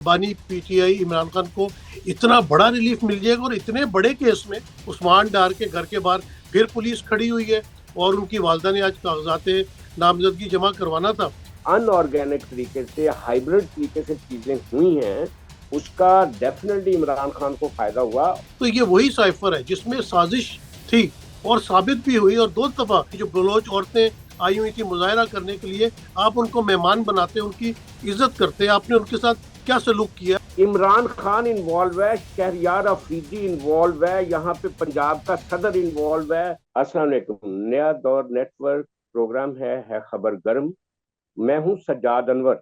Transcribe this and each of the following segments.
बानी पीटीआई इमरान खान को इतना बड़ा रिलीफ मिल जाएगा और इतने बड़े केस में उस्मान डार के घर के बाहर फिर पुलिस खड़ी हुई है और उनकी वालदा ने आज कागजात नामजदगी जमा करवाना था। अनऑर्गेनिक तरीके से, हाइब्रिड तरीके से चीजें हुई हैं, उसका डेफिनेटली इमरान खान को फायदा हुआ। तो ये वही साइफर है जिसमें साजिश थी और साबित भी हुई, और 2 दफा जो बलोच औरतें आई हुई थी मुजाहरा करने के लिए, आप उनको मेहमान बनाते, उनकी इज्जत करते, आपने उनके साथ क्या सलूक किया। इमरान खान इन्वॉल्व है, शहरियार अफरीदी इन्वॉल्व है, यहाँ पे पंजाब का सदर इन्वॉल्व है। अस्सलाम वालेकुम, नया दौर नेटवर्क प्रोग्राम है खबर गर्म। मैं हूँ सज्जाद अनवर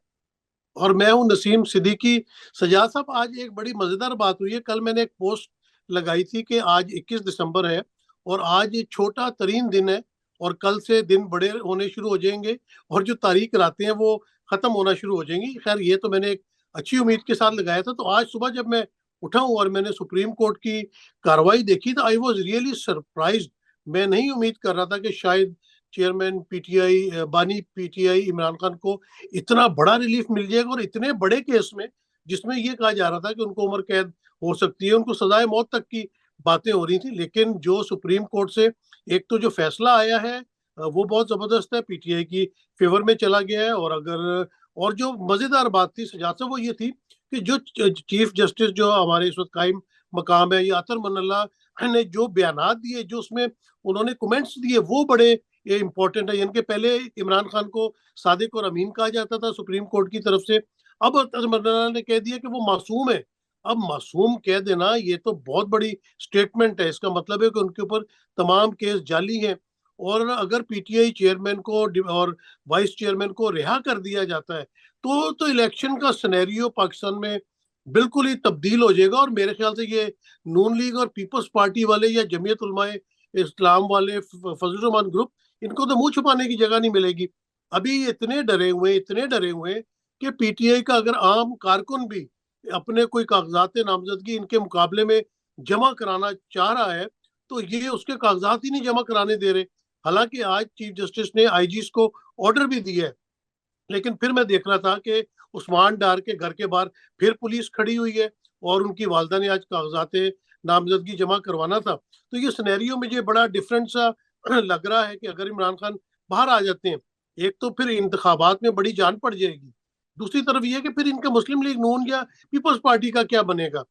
और मैं हूं नसीम सिद्दीकी। सजाद साहब, आज एक बड़ी मजेदार बात हुई है। कल मैंने एक पोस्ट लगाई थी कि आज 21 दिसंबर है और आज ये छोटा तरीन दिन है और कल से दिन बड़े होने शुरू हो जाएंगे और जो तारीख रातें हैं वो खत्म होना शुरू हो जाएंगी। खैर, ये तो मैंने एक अच्छी उम्मीद के साथ लगाया था। तो आज सुबह जब मैं उठा हूं और मैंने सुप्रीम कोर्ट की कार्रवाई देखी तो आई वॉज रियली सरप्राइज। मैं नहीं उम्मीद कर रहा था कि शायद चेयरमैन पीटीआई बानी पीटीआई इमरान खान को इतना बड़ा रिलीफ मिल जाएगा और इतने बड़े केस में, जिसमें ये कहा जा रहा था कि उनको उम्र कैद हो सकती है, उनको सजाए मौत तक की बातें हो रही थी। लेकिन जो सुप्रीम कोर्ट से एक तो जो फैसला आया है वो बहुत जबरदस्त है, पीटीआई की फेवर में चला गया है। और अगर और जो मजेदार बात थी सजाद साहब वो ये थी कि जो चीफ जस्टिस जो हमारे इस वक्त कायम मकाम है, या अतर मनल्ला ने जो बयानात दिए, जो उसमें उन्होंने कमेंट्स दिए, वो बड़े ये इंपॉर्टेंट है। इनके पहले इमरान खान को सादिक और अमीन कहा जाता था सुप्रीम कोर्ट की तरफ से, अब अजमल ने कह दिया कि वो मासूम है। अब मासूम कह देना ये तो बहुत बड़ी स्टेटमेंट है। इसका मतलब है कि उनके ऊपर तमाम केस जाली हैं। और अगर पीटीआई चेयरमैन को और वाइस चेयरमैन को रिहा कर दिया जाता है तो इलेक्शन का सिनेरियो पाकिस्तान में बिल्कुल ही तब्दील हो जाएगा। और मेरे ख्याल से ये नून लीग और पीपल्स पार्टी वाले या जमीयत उलमाए इस्लाम वाले, फजल रहमान ग्रुप, इनको तो मुंह छुपाने की जगह नहीं मिलेगी। अभी इतने डरे हुए हैं कि पीटीआई का अगर आम कारकुन भी अपने कोई कागजात नामजदगी इनके मुकाबले में जमा कराना चाह रहा है तो ये उसके कागजात ही नहीं जमा कराने दे रहे। हालांकि आज चीफ जस्टिस ने आईजीज को ऑर्डर भी दिया है, लेकिन फिर मैं देख रहा था कि उस्मान डार के घर के बाहर फिर पुलिस खड़ी हुई है और उनकी वालदा ने आज कागजात नामजदगी जमा करवाना था। तो ये सिनेरियो मुझे बड़ा डिफरेंट सा लग रहा है कि अगर इमरान खान बाहर आ जाते हैं, एक तो फिर इंतखाबात में बड़ी जान पड़ जाएगी, दूसरी तरफ ये कि फिर इनका मुस्लिम लीग नून या पीपल्स पार्टी का क्या बनेगा।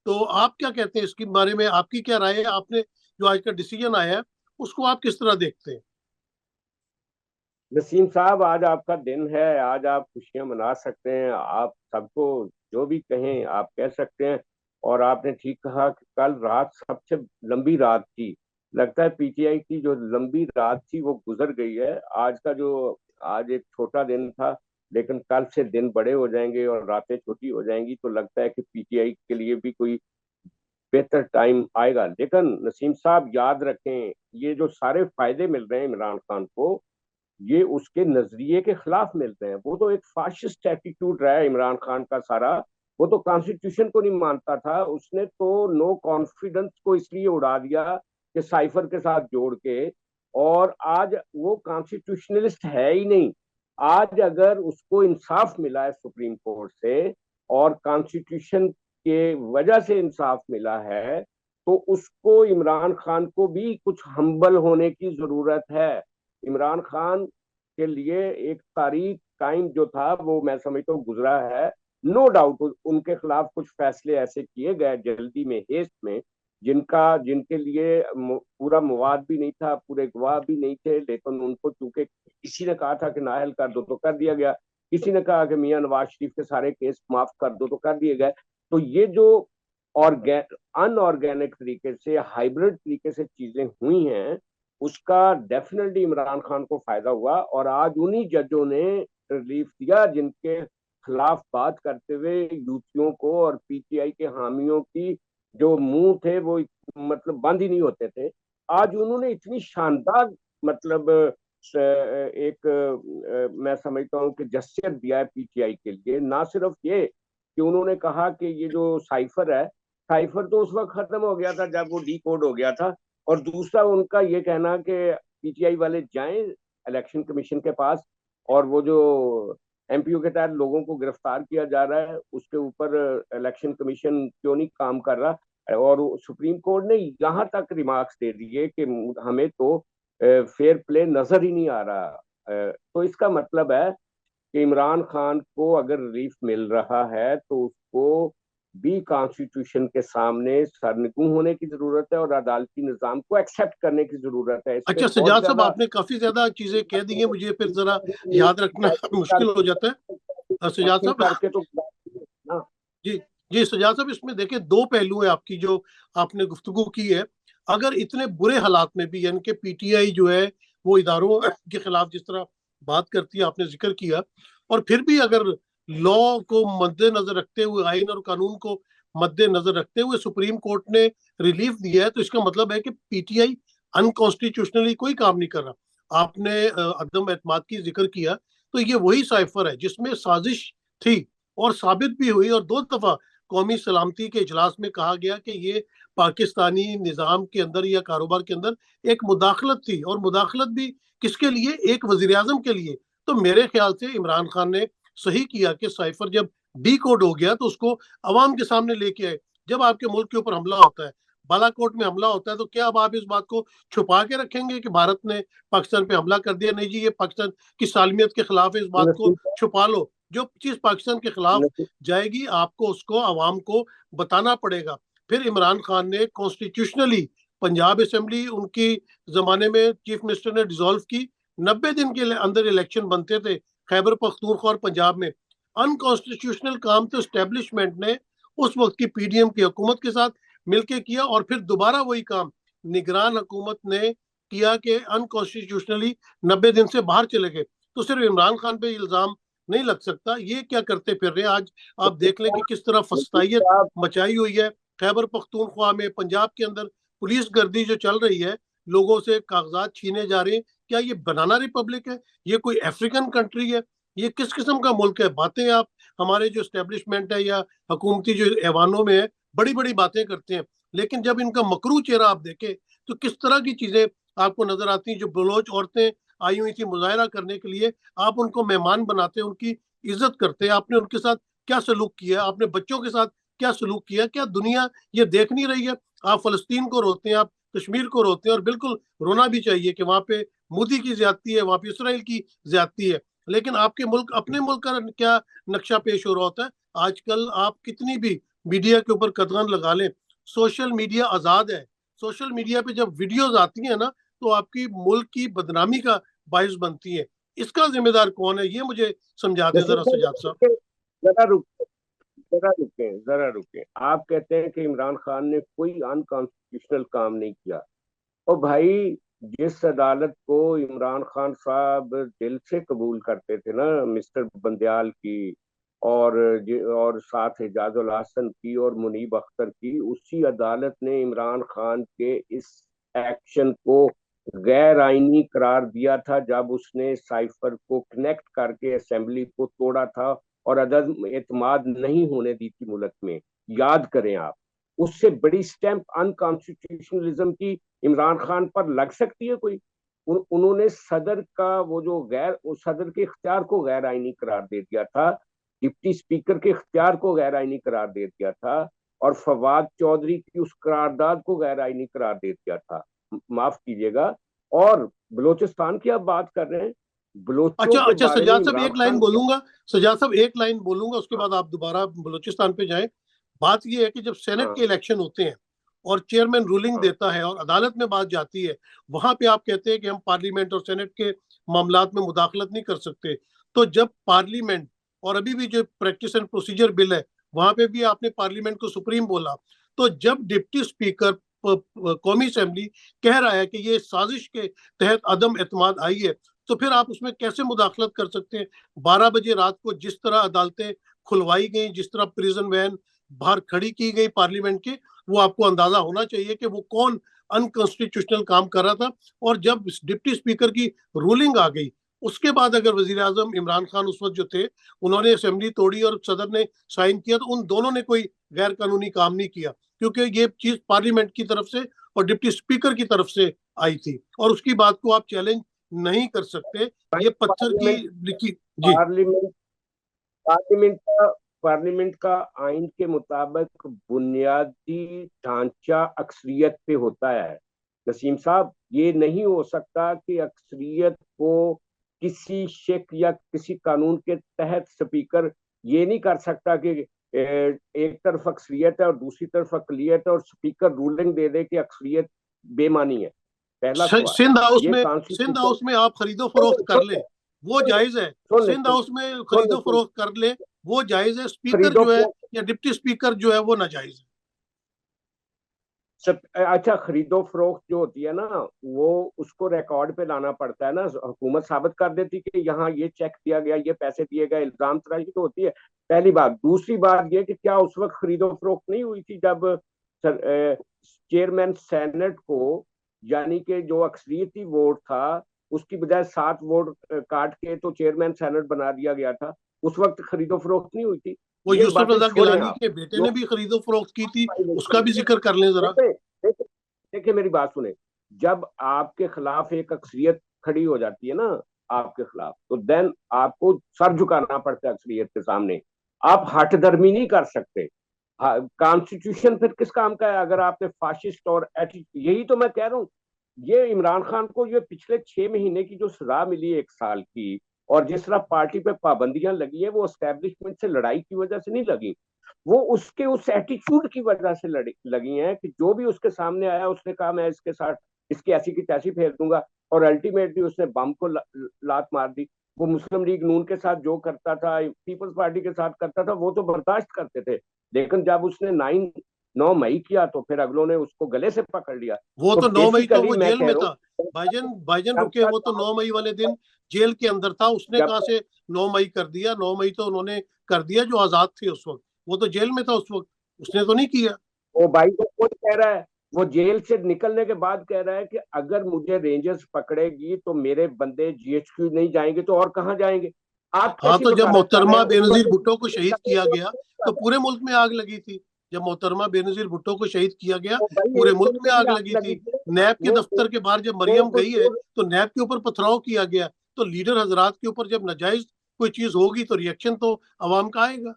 तो आप क्या कहते हैं इसके बारे में, आपकी क्या राय है? आपने जो आज का डिसीजन आया है उसको आप किस तरह देखते हैं? नसीम साहब, आज आपका दिन है, आज आप खुशियां मना सकते हैं। आप सबको जो भी कहें आप कह सकते हैं। और आपने ठीक कहा कि कल रात सबसे लंबी रात थी। लगता है पीटीआई की जो लंबी रात थी वो गुजर गई है। आज का जो आज एक छोटा दिन था, लेकिन कल से दिन बड़े हो जाएंगे और रातें छोटी हो जाएंगी। तो लगता है कि पीटीआई के लिए भी कोई बेहतर टाइम आएगा। लेकिन नसीम साहब याद रखें, ये जो सारे फायदे मिल रहे हैं इमरान खान को, ये उसके नजरिए के खिलाफ मिलते हैं। वो तो एक फाशिस्ट एटीट्यूड रहा है इमरान खान का सारा। वो तो कॉन्स्टिट्यूशन को नहीं मानता था। उसने तो नो कॉन्फिडेंस को इसलिए उड़ा दिया कि साइफर के साथ जोड़ के। और आज वो कॉन्स्टिट्यूशनलिस्ट है ही नहीं। आज अगर उसको इंसाफ मिला है सुप्रीम कोर्ट से और कॉन्स्टिट्यूशन के वजह से इंसाफ मिला है, तो उसको, इमरान खान को भी कुछ हम्बल होने की जरूरत है। इमरान खान के लिए एक तारीख टाइम जो था वो मैं समझता हूँ गुजरा है। नो डाउट उनके खिलाफ कुछ फैसले ऐसे किए गए जल्दी में, हेस्ट में, जिनके लिए पूरा मवाद भी नहीं था, पूरे गवाह भी नहीं थे। लेकिन उनको चूंकि किसी ने कहा था कि नाहल कर दो तो कर दिया गया, किसी ने कहा कि मियां नवाज शरीफ के सारे केस माफ कर दो तो कर दिए गए। तो ये जो अनऑर्गेनिक तरीके से, हाइब्रिड तरीके से चीजें हुई हैं, उसका डेफिनेटली इमरान खान को फायदा हुआ। और आज उन्हीं जजों ने रिलीफ दिया जिनके खिलाफ बात करते हुए यूथियों को और पीटीआई के हामियों की जो मुंह थे वो मतलब बंद ही नहीं होते थे। आज उन्होंने इतनी शानदार, मतलब एक मैं समझता हूँ कि जस्टिस दिया है पीटीआई के लिए। ना सिर्फ ये कि उन्होंने कहा कि ये जो साइफर है, साइफर तो उस वक्त खत्म हो गया था जब वो डी कोड हो गया था। और दूसरा उनका ये कहना कि पीटीआई वाले जाएं इलेक्शन कमीशन के पास और वो जो एमपीओ के तहत लोगों को गिरफ्तार किया जा रहा है, उसके ऊपर इलेक्शन कमीशन क्यों नहीं काम कर रहा। और सुप्रीम कोर्ट ने यहाँ तक रिमार्क्स दे दिए कि हमें तो फेयर प्ले नजर ही नहीं आ रहा। तो इसका मतलब है कि इमरान खान को अगर रिलीफ मिल रहा है तो उसको भी कॉन्स्टिट्यूशन के सामने सरनगू होने की जरूरत है और अदालती निजाम को एक्सेप्ट करने की जरूरत है। इस पे अच्छा बहुत सजाद साहब, ज्यादा आपने काफी ज्यादा चीजें कह दी हैं, मुझे फिर जरा याद रखना मुश्किल हो जाता है। सजाद एक्शन साहब, करके तो ना। जी जी सजाद साहब, इसमें देखिए दो पहलू है आपकी जो आपने गुफ्तगू की है। अगर इतने बुरे हालात में भी यानी कि पीटीआई जो है वो इदारों के खिलाफ जिस तरह बात करती है, आपने जिक्र किया, और फिर भी अगर लॉ को मद्देनजर रखते हुए, आइन और कानून को मद्देनजर रखते हुए सुप्रीम कोर्ट ने रिलीफ दिया है, तो इसका मतलब है कि पीटीआई अनकॉन्स्टिट्यूशनली कोई काम नहीं कर रहा। आपने अदम एतमाद की जिक्र किया, तो ये वही साइफर है जिसमें साजिश थी और साबित भी हुई, और दो दफा कौमी सलामती के इजलास में कहा गया कि ये पाकिस्तानी निज़ाम के अंदर या कारोबार के अंदर एक मुदाखलत थी, और मुदाखलत भी किसके लिए? एक वजीर आजम के लिए। तो मेरे ख्याल से इमरान खान ने सही किया कि साइफर जब डी कोड हो गया तो उसको अवाम के सामने लेके आए। जब आपके मुल्क के ऊपर हमला होता है, बालाकोट में हमला होता है, तो क्या अब आप इस बात को छुपा के रखेंगे कि भारत ने पाकिस्तान पे हमला कर दिया? नहीं जी, ये पाकिस्तान की सालमियत के खिलाफ है, इस बात को नसीब छुपा लो। जो चीज पाकिस्तान के खिलाफ नसीब जाएगी, आपको उसको आवाम को बताना पड़ेगा। फिर इमरान खान ने कॉन्स्टिट्यूशनली पंजाब असेंबली उनकी जमाने में चीफ मिनिस्टर ने डिसॉल्व की, 90 दिन के अंदर इलेक्शन बनते थे खैबर पख्तूनख्वा और पंजाब में। अनकॉन्स्टिट्यूशनल काम तो स्टैब्लिशमेंट ने उस वक्त की पीडीएम की हुकूमत के साथ मिलकर किया, और फिर दोबारा वही काम निगरान हुकूमत ने किया कि अनकॉन्स्टिट्यूशनली 90 दिन से बाहर चले गए। तो सिर्फ इमरान खान पे इल्जाम नहीं लग सकता। ये क्या करते फिर रहे आज आप देख लें कि किस तरह नसीब फस्तायत साहब मचाई हुई है खैबर पख्तूनख्वा में, पंजाब के अंदर पुलिस गर्दी जो चल रही है, लोगों से कागजात छीने जा रहे हैं। क्या ये बनाना रिपब्लिक है? ये कोई अफ्रीकन कंट्री है? ये किस किस्म का मुल्क है? बातें आप हमारे जो स्टैब्लिशमेंट है या हुकूमती जो ऐवानों में है, बड़ी बड़ी बातें करते हैं, लेकिन जब इनका मकरू चेहरा आप देखें तो किस तरह की चीजें आपको नजर आती हैं। जो बलोच औरतें आई हुई थी मुजाहरा करने के लिए, आप उनको मेहमान बनाते हैं, उनकी इज्जत करते हैं। आपने उनके साथ क्या सलूक किया? आपने बच्चों के साथ क्या सलूक किया? क्या दुनिया ये देख नहीं रही है? आप फलस्तीन को रोते हैं, आप कश्मीर को रोते हैं, और बिल्कुल रोना भी चाहिए कि वहां पे मोदी की ज्यादती है, वहां पे इसराइल की ज्यादती है, लेकिन आपके मुल्क, अपने मुल्क का क्या नक्शा पेश हो रहा होता है? आजकल आप कितनी भी मीडिया के ऊपर कदगन लगा लें, सोशल मीडिया आजाद है। सोशल मीडिया पे जब वीडियोज आती हैं ना, तो आपकी मुल्क की बदनामी का बायस बनती है। इसका जिम्मेदार कौन है, ये मुझे समझा दें नसीब जरा साहब सजाद साहब। जरा रुक जरा रुके जरा रुके। आप कहते हैं कि इमरान खान ने कोई अनकॉन्स्टिट्यूशनल काम नहीं किया। और भाई, जिस अदालत को इमरान खान साहब दिल से कबूल करते थे ना, मिस्टर बंदयाल की और साथ एजाजुल हसन की और मुनीब अख्तर की, उसी अदालत ने इमरान खान के इस एक्शन को गैर आईनी करार दिया था जब उसने साइफर को कनेक्ट करके असेंबली को तोड़ा था और अदम एतमाद नहीं होने दी थी मुल्क में। याद करें आप, उससे बड़ी स्टैंप अनकॉन्स्टिट्यूशनलिज्म की इमरान खान पर लग सकती है कोई? उन्होंने सदर का वो सदर के इख्तियार को गैर आईनी करार दे दिया था, डिप्टी स्पीकर के इख्तियार को गैर आईनी करार दे दिया था, और फवाद चौधरी की उस करारदाद को गैर आईनी करार दे दिया था। माफ कीजिएगा। और बलोचिस्तान की आप बात कर रहे हैं, बलोचों अच्छा के अच्छा बारे में सजाद साहब, इमरान एक लाइन खान क्या? बोलूंगा। सजाद साहब, एक लाइन बोलूंगा, उसके बाद आप दोबारा बलूचिस्तान पे जाएं। बात यह है कि जब सेनेट हाँ के इलेक्शन होते हैं और चेयरमैन रूलिंग हाँ देता है और अदालत में बात जाती है, वहां पे आप कहते हैं कि हम पार्लियामेंट और सेनेट के मामलात में मुदाखलत नहीं कर सकते। तो जब पार्लियामेंट, और अभी भी जो प्रैक्टिस एंड प्रोसीजर बिल है, वहां पे भी आपने पार्लियामेंट को सुप्रीम बोला। तो जब डिप्टी स्पीकर कौमी असेंबली कह रहा है कि ये साजिश के तहत अदम एतमाद आई है, तो फिर आप उसमें कैसे मुदाखलत कर सकते हैं? 12 बजे रात को जिस तरह अदालतें खुलवाई गई, जिस तरह प्रिजन वैन बाहर खड़ी की गई पार्लियामेंट के, वो आपको अंदाजा होना चाहिए कि वो कौन अनकॉन्स्टिट्यूशनल काम कर रहा था। और जब डिप्टी स्पीकर की रूलिंग आ गई, उसके बाद अगर वजीर आजम इमरान खान उस वक्त जो थे, उन्होंने असेंबली तोड़ी और सदर ने साइन किया, तो उन दोनों ने कोई गैर कानूनी काम नहीं किया, क्योंकि ये चीज पार्लियामेंट की तरफ से और डिप्टी स्पीकर की तरफ से आई थी, और उसकी बात को आप चैलेंज नहीं कर सकते। भाई, ये पत्थर की पार्लियामेंट लिखी। जी पार्लियामेंट पार्लियामेंट का आइन के मुताबिक बुनियादी ढांचा अक्सरियत पे होता है नसीम साहब। ये नहीं हो सकता कि अक्सरियत को किसी शिक या किसी कानून के तहत स्पीकर ये नहीं कर सकता कि एक तरफ अक्सरियत है और दूसरी तरफ अकलियत है और स्पीकर रूलिंग दे दे कि अक्सरियत बेमानी है। पहला सवाल, ये सिंध हाउस में आप खरीदो फरोख्त कर ले, वो जायज है। सिंध हाउस में खरीदो फरोख्त कर ले, वो जायज है। स्पीकर जो है या डिप्टी स्पीकर जो है वो नाजायज है। अच्छा, खरीदो फरोख्त जो होती है ना, वो उसको रिकॉर्ड पे लाना पड़ता है ना। हुकूमत साबित कर देती कि यहाँ ये चेक दिया गया, ये पैसे दिए गए, इल्जाम तराशी तो होती है। पहली बात। दूसरी बात ये कि क्या उस वक्त खरीदो फरोख्त नहीं हुई थी जब चेयरमैन सेनेट को, यानी कि जो अक्सरियती वोट था उसकी बजाय 7 वोट काट के तो चेयरमैन सेनेट बना दिया गया था? उस वक्त खरीदो फरोख्त नहीं हुई थी? वो यूसुफ रजा गिलानी के बेटे ने भी खरीदो फरोख्त की थी, उसका भी जिक्र कर लें जरा। देखिए मेरी बात सुने, जब आपके खिलाफ एक अक्सरियत खड़ी हो जाती है ना आपके खिलाफ, तो देन आपको सर झुकाना पड़ता है अक्सरियत के सामने। आप हठधर्मी नहीं कर सकते। कॉन्स्टिट्यूशन फिर किस काम का है अगर आपने फाशिस्ट और यही तो मैं कह रहा हूँ। ये इमरान खान को ये पिछले 6 महीने की जो सजा मिली 1 साल की, और जिस तरह पार्टी पे पाबंदियां लगी है, वो एस्टेब्लिशमेंट से लड़ाई की वजह से नहीं लगी, वो उसके उस एटीट्यूड की वजह से लगी हैं कि जो भी उसके सामने आया उसने कहा मैं इसके साथ इसकी ऐसी की तैसी फेर दूंगा, और अल्टीमेटली उसने बम को लात मार दी। वो मुस्लिम लीग नून के साथ जो करता था, पीपल्स पार्टी के साथ करता था, वो तो बर्दाश्त करते थे। लेकिन जब उसने 9 मई किया तो फिर अगलों ने उसको गले से पकड़ लिया। वो तो 9 मई तो वो जेल में था। भाईजान भाईजान रुके, वो तो 9 मई वाले दिन जेल के अंदर था। उसने कहां से 9 मई कर दिया? 9 मई तो उन्होंने कर दिया जो आजाद थे उस वक्त। वो तो जेल में था उस वक्त, उसने तो नहीं किया। वो भाई को कौन कह रहा है? वो जेल से निकलने के बाद कह रहा है कि अगर मुझे रेंजर्स पकड़ेगी तो मेरे बंदे जीएचक्यू नहीं जाएंगे तो और कहां जाएंगे? आप हाँ, तो जब मोहतरमा बेनजीर भुट्टो को शहीद किया तो गया तो पूरे मुल्क में आग लगी थी। जब मोहतरमा बेनजीर भुट्टो को शहीद किया गया पूरे मुल्क में आग लगी थी। नैब के दफ्तर के बाहर जब मरियम गई है तो नैब के ऊपर पथराव किया गया। तो लीडर हजरात के ऊपर जब नाजायज कोई चीज होगी तो रिएक्शन तो अवाम का आएगा।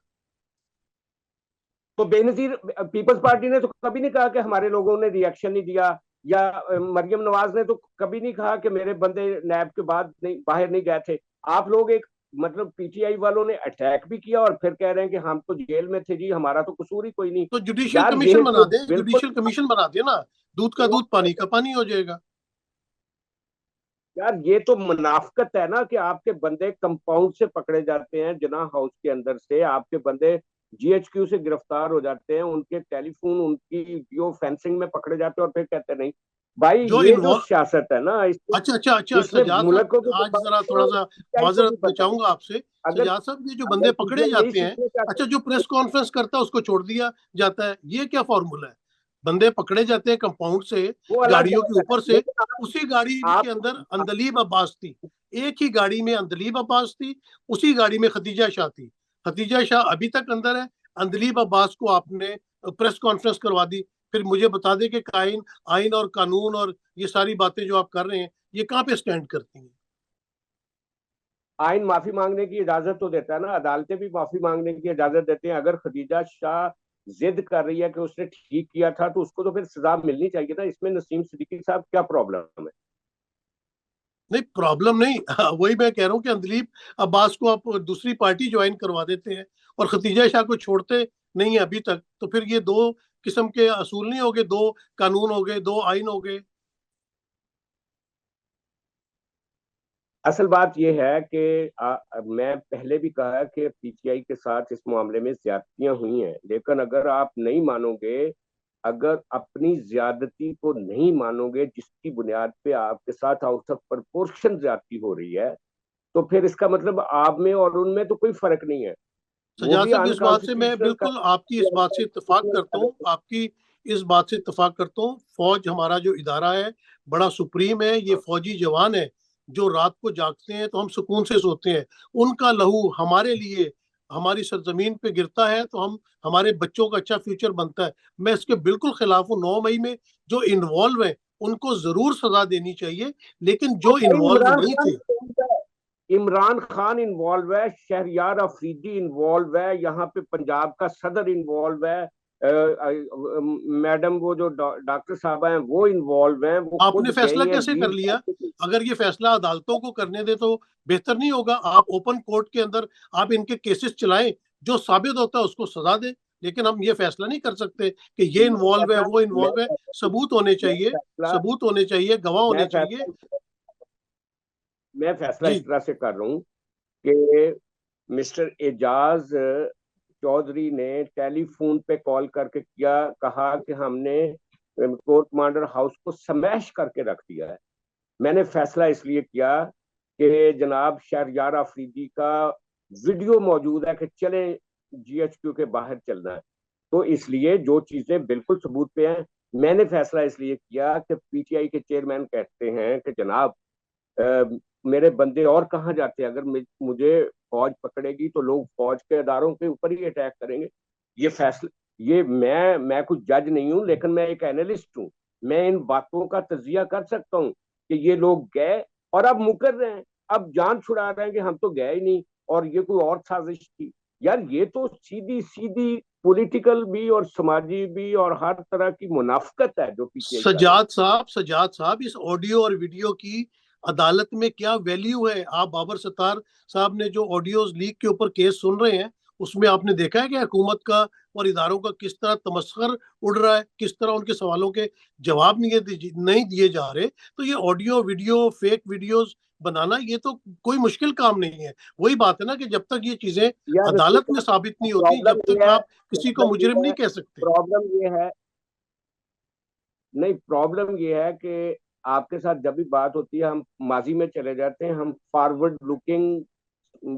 तो बेनजीर, पीपल्स पार्टी ने तो कभी नहीं कहा कि हमारे लोगों ने रिएक्शन नहीं दिया, या मरियम नवाज ने तो कभी नहीं कहा कि मेरे बंदे नैब के बाद नहीं बाहर नहीं गए थे। आप लोग एक मतलब पीटीआई वालों ने अटैक भी किया और फिर कह रहे हैं कि हम तो जेल में थे जी, हमारा तो कसूर ही कोई नहीं। तो जुडिशियल कमीशन बना दे, जुडिशियल कमीशन बना दे ना, दूध का दूध पानी का पानी हो जाएगा। यार ये तो मुनाफकत है ना कि आपके बंदे कंपाउंड से पकड़े जाते हैं, जना हाउस के अंदर से आपके बंदे जीएचक्यू से गिरफ्तार हो जाते हैं, उनके टेलीफोन उनकी जियो फेंसिंग में पकड़े जाते हैं, और फिर कहते नहीं भाई ये जो सियासत है ना। अच्छा सजाद मुल्क को आज जरा थोड़ा सा माजरत चाहूंगा आपसे। सजाद साहब, ये जो बंदे पकड़े जाते हैं, अच्छा जो प्रेस कॉन्फ्रेंस करता है उसको छोड़ दिया जाता है, ये क्या फॉर्मूला है? बंदे पकड़े जाते हैं कंपाउंड से, गाड़ियों के ऊपर से। उसी गाड़ी के अंदर अंदलीब अब्बास थी, एक ही गाड़ी में अंदलीब अब्बास थी, उसी गाड़ी में खतीजा शाह थी। खतीजा शाह अभी तक अंदर है। अंदलीब अब्बास को आपने प्रेस कॉन्फ्रेंस करवा दी। फिर मुझे बता दे कि आइन और कानून और ये सारी बातें जो आप कर रहे हैं ये कहाँ पे स्टैंड करती हैं? आइन माफी मांगने की इजाजत तो देता है ना, अदालतें भी माफी मांगने की इजाजत देते हैं। अगर खदीजा शाह जिद कर रही है कि उसने ठीक किया था तो उसको तो फिर सजा मिलनी चाहिए ना। इसमें नसीम सिद्दीकी साहब क्या प्रॉब्लम है? नहीं, प्रॉब्लम नहीं। वही मैं कह रहा हूँ कि अंदलीब अब्बास को आप दूसरी पार्टी ज्वाइन करवा देते हैं और खतीजा शाह को छोड़ते नहीं है अभी तक, तो फिर ये दो किस्म के असूल नहीं हो गए, दो कानून हो गए, दो आइन हो गए। असल बात यह है कि मैं पहले भी कहा कि पीटीआई के साथ इस मामले में ज्यादतियां हुई हैं, लेकिन अगर आप नहीं मानोगे, अगर अपनी ज्यादती को नहीं मानोगे जिसकी बुनियाद पे आपके साथ आउट ऑफ प्रपोर्शन ज्यादती हो रही है, तो फिर इसका मतलब आप में और उनमें तो कोई फर्क नहीं है। वो सजाद भी साहब, इस बात से मैं अनकॉन्स्टिट्यूशनल बिल्कुल आपकी इस बात से इत्तेफाक करता हूँ, आपकी इस बात से इत्तेफाक करता हूँ। फौज हमारा जो इदारा है बड़ा सुप्रीम है। ये फौजी जवान है जो रात को जागते हैं तो हम सुकून से सोते हैं। उनका लहू हमारे लिए हमारी सरजमीन पे गिरता है तो हम हमारे बच्चों का अच्छा फ्यूचर बनता है। मैं इसके बिल्कुल खिलाफ हूँ। 9 मई में जो इन्वॉल्व है उनको जरूर सजा देनी चाहिए, लेकिन जो इन्वॉल्व नहीं थे। इमरान खान इन्वॉल्व है, शहरयार अफरीदी इन्वॉल्व है, यहाँ पे पंजाब का सदर इन्वॉल्व है, मैडम वो जो डॉक्टर साहब हैं वो इन्वॉल्व हैं, वो आपने खुद फैसला गई हैं कैसे कर वीर। लिया? अगर ये फैसला अदालतों को करने दे तो बेहतर नहीं होगा? आप ओपन कोर्ट के अंदर आप इनके केसेस चलाएं, जो साबित होता है उसको सजा दें। लेकिन हम ये फैसला नहीं कर सकते कि ये मैं इन्वॉल्व है फैसला वो मैं इन्वॉल्व है। फैसला सबूत होने मैं चाहिए, फैसला सबूत होने चाहिए, गवाह मैं होने चाहिए। फैसला मैं फैसला जी। इस तरह से कर रहा हूँ कि मिस्टर एजाज चौधरी ने टेलीफोन पे कॉल करके किया, कहा कि हमने कोर्ट कमांडर हाउस को स्मैश करके रख दिया है। मैंने फैसला इसलिए किया कि जनाब शहरयार अफरीदी का वीडियो मौजूद है कि चले जीएचक्यू के बाहर चलना है। तो इसलिए जो चीजें बिल्कुल सबूत पे हैं, मैंने फैसला इसलिए किया कि पीटीआई के चेयरमैन कहते हैं कि जनाब मेरे बंदे और कहाँ जाते हैं, अगर मुझे फौज पकड़ेगी तो लोग फौज के अदारों के ऊपर ही अटैक करेंगे। ये फैसला, ये मैं कुछ जज नहीं हूं, लेकिन मैं एक एनालिस्ट हूं। मैं इन बातों का तजिया कर सकता हूं कि ये लोग गए और अब मुकर रहे हैं, अब जान छुड़ा रहे हैं कि हम तो गए ही नहीं और ये कोई और साजिश थी। यार ये तो सीधी सीधी पॉलिटिकल भी और समाजी भी और हर तरह की मुनाफकत है जो पीटीआई कर रही है। सजाद साहब, इस ऑडियो और वीडियो की अदालत में क्या वैल्यू है? आप बाबर सत्तार साहब ने जो ऑडियोज लीक के ऊपर केस सुन रहे हैं, उसमें आपने देखा है कि हुकूमत का और इदारों का किस तरह तमस्खर उड़ रहा है, किस तरह उनके सवालों के जवाब नहीं दिए जा रहे। तो ये ऑडियो वीडियो फेक वीडियोस बनाना ये तो कोई मुश्किल काम नहीं है। वही बात है ना कि जब तक ये चीजें यार अदालत में साबित नहीं होती, प्रॉब्लम जब ये तक है आप किसी को प्रॉब्लम ये मुजरिम नहीं है कह सकते। प्रॉब्लम ये है नहीं, प्रॉब्लम ये है कि आपके साथ जब भी बात होती है हम माजी में चले जाते हैं, हम फॉरवर्ड लुकिंग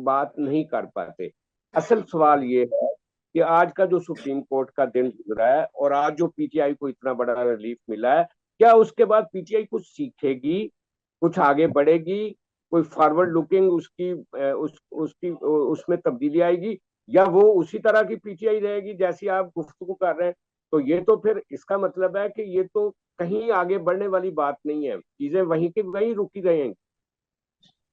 बात नहीं कर पाते। असल सवाल ये है कि आज का जो सुप्रीम कोर्ट का दिन गुजरा है और आज जो पीटीआई को इतना बड़ा रिलीफ मिला है, क्या उसके बाद पीटीआई कुछ सीखेगी, कुछ आगे बढ़ेगी, कोई फॉरवर्ड लुकिंग उसकी उसमें तब्दीली आएगी, या वो उसी तरह की पीटीआई रहेगी जैसी आप गुफ्तगू कर रहे हैं? तो ये तो फिर इसका मतलब है कि ये तो कहीं आगे बढ़ने वाली बात नहीं है, चीजें वहीं की वहीं रुकी रहेंगी।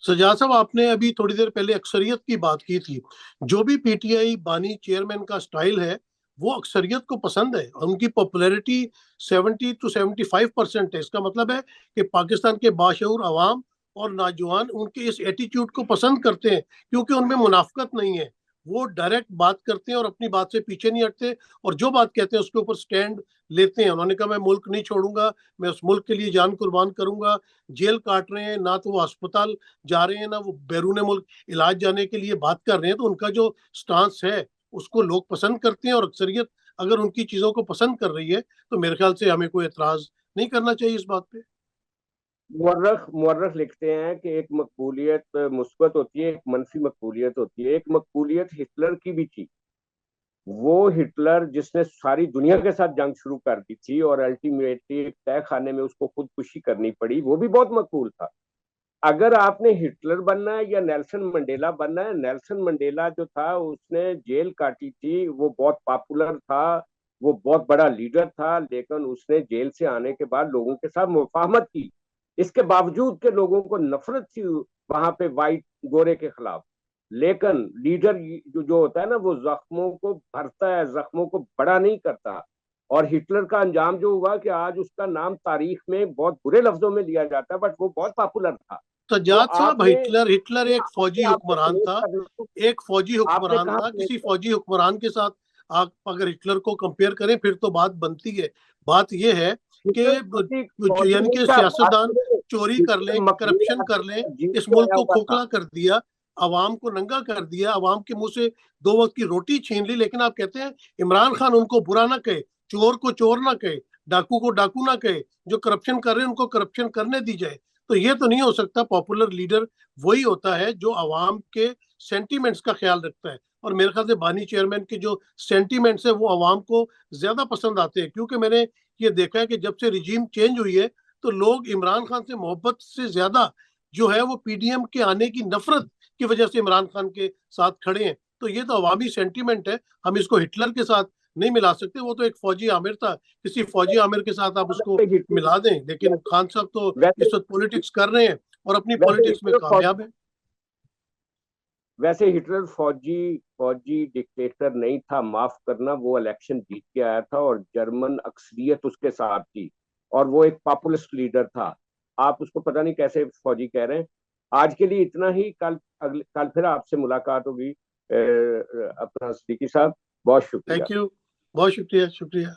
सजाद साहब, आपने अभी थोड़ी देर पहले अक्सरियत की बात की थी। जो भी पीटीआई बानी चेयरमैन का स्टाइल है वो अक्सरियत को पसंद है। उनकी पॉपुलैरिटी 70 to 75% है। इसका मतलब है कि पाकिस्तान के बाशऊर अवाम और नौजवान उनके इस एटीट्यूड को पसंद करते हैं, क्योंकि उनमें मुनाफकत नहीं है। वो डायरेक्ट बात करते हैं और अपनी बात से पीछे नहीं हटते, और जो बात कहते हैं उसके ऊपर स्टैंड लेते हैं। उन्होंने कहा मैं मुल्क नहीं छोड़ूंगा, मैं उस मुल्क के लिए जान कुर्बान करूंगा। जेल काट रहे हैं ना, तो वो अस्पताल जा रहे हैं ना, वो बैरून मुल्क इलाज जाने के लिए बात कर रहे हैं। तो उनका जो स्टांस है उसको लोग पसंद करते हैं, और अक्सरियत अगर उनकी चीजों को पसंद कर रही है तो मेरे ख्याल से हमें कोई एतराज नहीं करना चाहिए इस बात पे। मुर्रख मुर्रख लिखते हैं कि एक मकबूलियत मुस्बत होती है, एक मनफी मकबूलियत होती है। एक मकबूलियत हिटलर की भी थी। वो हिटलर जिसने सारी दुनिया के साथ जंग शुरू कर दी थी और अल्टीमेटली एक तय खाने में उसको खुदकुशी करनी पड़ी, वो भी बहुत मकबूल था। अगर आपने हिटलर बनना है या नेल्सन मंडेला बनना है, नेल्सन मंडेला जो था उसने जेल काटी थी, वो बहुत पॉपुलर था, वो बहुत बड़ा लीडर था, लेकिन उसने जेल से आने के बाद लोगों के साथ मुफाहमत की। इसके बावजूद के लोगों को नफरत थी वहां पे वाइट गोरे के खिलाफ। लेकिन लीडर जो होता है ना, वो जख्मों को भरता है, जख्मों को बड़ा नहीं करता। और हिटलर का अंजाम जो हुआ कि आज उसका नाम तारीख में बहुत बुरे लफ्जों में लिया जाता है, बट वो बहुत पॉपुलर था। तो सज्जाद साहब, आपने हिटलर हिटलर एक फौजी आपने हुक्मरान प्लेस था। करना तो एक फौजी आपने हुक्मरान कहा था, प्लेस किसी कर। फौजी हुक्मरान के साथ आप अगर हिटलर को कंपेयर करें फिर तो बात बनती है। बात यह है कि हिटलर फौजी फौजी यानी नहीं कि था, बात सियासतदान सुनिए। चोरी कर हिटलर लें, मकबूल करप्शन कर आदमी लें, था, जीत इस के मुल्क आया को हुआ था। खोखला कर दिया, आवाम को नंगा कर दिया, आवाम के मुंह से दो वक्त की रोटी छीन ली। लेकिन आप कहते हैं इमरान खान उनको बुरा ना कहे, चोर को चोर ना कहे, डाकू को डाकू ना कहे, जो करप्शन कर रहे हैं उनको करप्शन करने दी जाए। तो ये तो नहीं हो सकता। पॉपुलर लीडर वही होता है जो आवाम के सेंटीमेंट्स का ख्याल रखता है। और मेरे ख्याल से बानी चेयरमैन के जो सेंटीमेंट्स है वो आवाम को ज्यादा पसंद आते हैं, क्योंकि मैंने ये देखा है कि जब से रिजीम चेंज हुई है तो लोग इमरान खान से मोहब्बत से ज्यादा जो है वो पीडीएम के आने की नफरत की वजह से इमरान खान के साथ खड़े हैं। तो ये तो अवामी सेंटीमेंट है, हम इसको हिटलर के साथ नहीं मिला सकते। वो तो एक फौजी आमिर था, किसी फौजी आमिर के साथ आप उसको मिला दें। लेकिन वैसे खान साहब तो वैसे इस वक्त पॉलिटिक्स कर रहे हैं और अपनी वैसे पॉलिटिक्स में हिटलर फौजी कामयाब है। वैसे हिटलर फौजी डिक्टेटर नहीं था, माफ करना, वो इलेक्शन जीत के आया था और जर्मन अक्सरियत उसके साथ थी और वो एक पॉपुलिस्ट लीडर था। आप उसको पता नहीं कैसे फौजी कह रहे हैं। आज के लिए इतना ही। कल फिर आपसे मुलाकात होगी। अपना सिद्दीकी साहब, बहुत शुक्रिया। थैंक यू, बहुत शुक्रिया, शुक्रिया।